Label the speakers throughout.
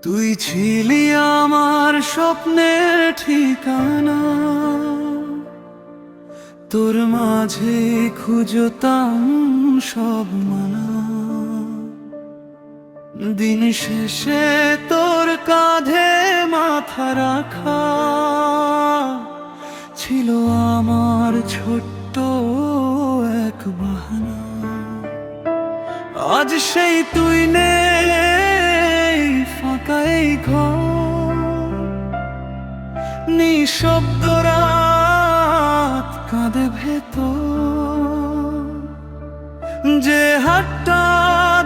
Speaker 1: তুই ছিলি আমার স্বপ্নের ঠিকানা, তোর মাঝে খুঁজতাম সব মানা। দিন শেষে তোর কাঁধে মাথা রাখা ছিল আমার ছোট্ট এক বাহানা। আজ সেই তুই নেই, ফাঁকা এই ঘর, নিঃশব্দ রাত কাঁদে ভেতর। যে হাতটা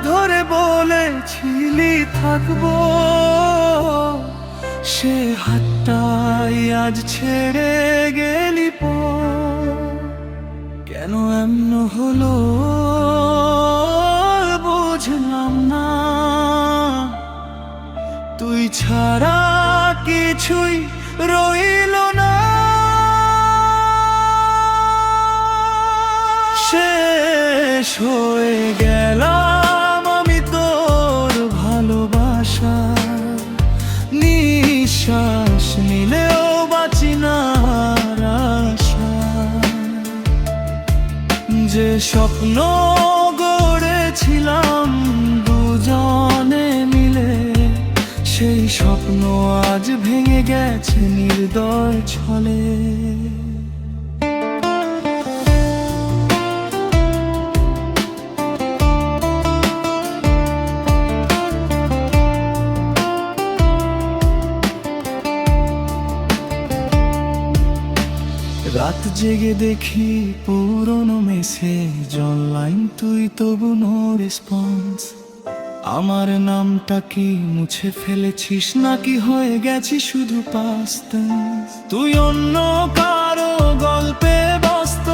Speaker 1: ধরে বলেছিলি থাকবো, সে হাতটাই আজ ছেড়ে গেলি পর। কেন এমন হলো বুঝলাম না, তুই ছাড়া কিছুই রইল না। শেষ হয়ে গেলাম আমি তোর ভালোবাসা, নিঃশ্বাস নিলেও বাঁচি না আশা। যে স্বপ্ন গড়েছিলাম দুজনে মিলে, সেই স্বপ্ন আজ ভেঙে গেছে নির্দয় ছলে। রাত জেগে দেখি পুরনো মেসেজ অনলাইন, তুই তবু নো রেসপন্স। আমার নামটা কি মুছে ফেলেছিস নাকি হয়ে গেছি শুধু পাস্ট টেন্স? তুই অন্য কারো গল্পে ব্যস্ত,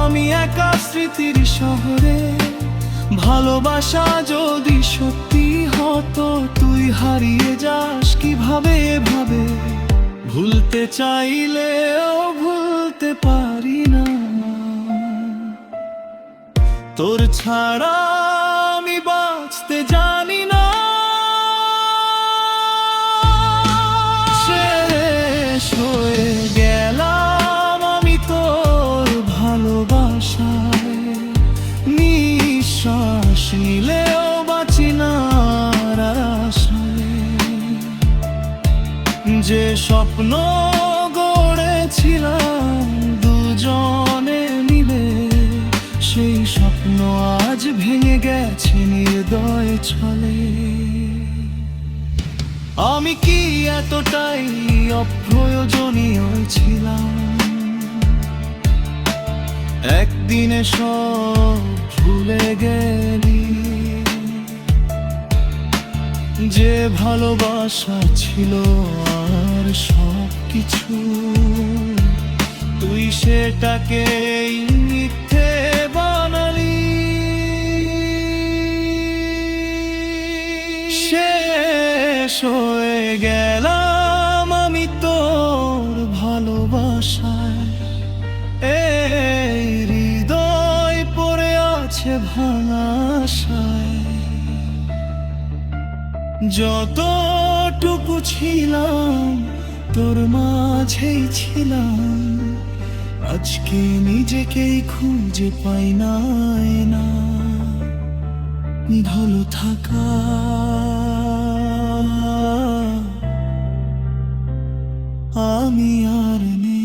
Speaker 1: আমি একা স্মৃতির শহরে। ভালোবাসা যদি সত্যি হতো, তুই হারিয়ে যাস কিভাবে এভাবে? ভুলতে চাইলেও ভুলতে পারি না, তোর ছাড়া আমি বাঁচতে জানি না। শেষ হয়ে গেলাম আমি তোর ভালোবাসায়, নিঃশ্বাস নিলেও বাঁচি না আশায়। যে স্বপ্ন গড়েছিলাম দুজনে মিলে, সেই স্বপ্ন আজ ভেঙে গেছে নির্দয় ছলে। আমি কি এতটাই অপ্রয়োজনীয় ছিলাম? একদিনে সব ভুলে গেলি, যে ভালোবাসা ছিল আর সব কিছু, তুই সেটাকে মিথ্যে বানালি। শেষ হয়ে গেলাম আমি তোর ভালোবাসায়, এই হৃদয় পড়ে আছে ভাঙাশায়। যতটুকু ছিলাম তোর মাঝেই ছিলাম, আজকে নিজেকেই খুঁজে পাই না। ভালো থাকা আমি আর নেই।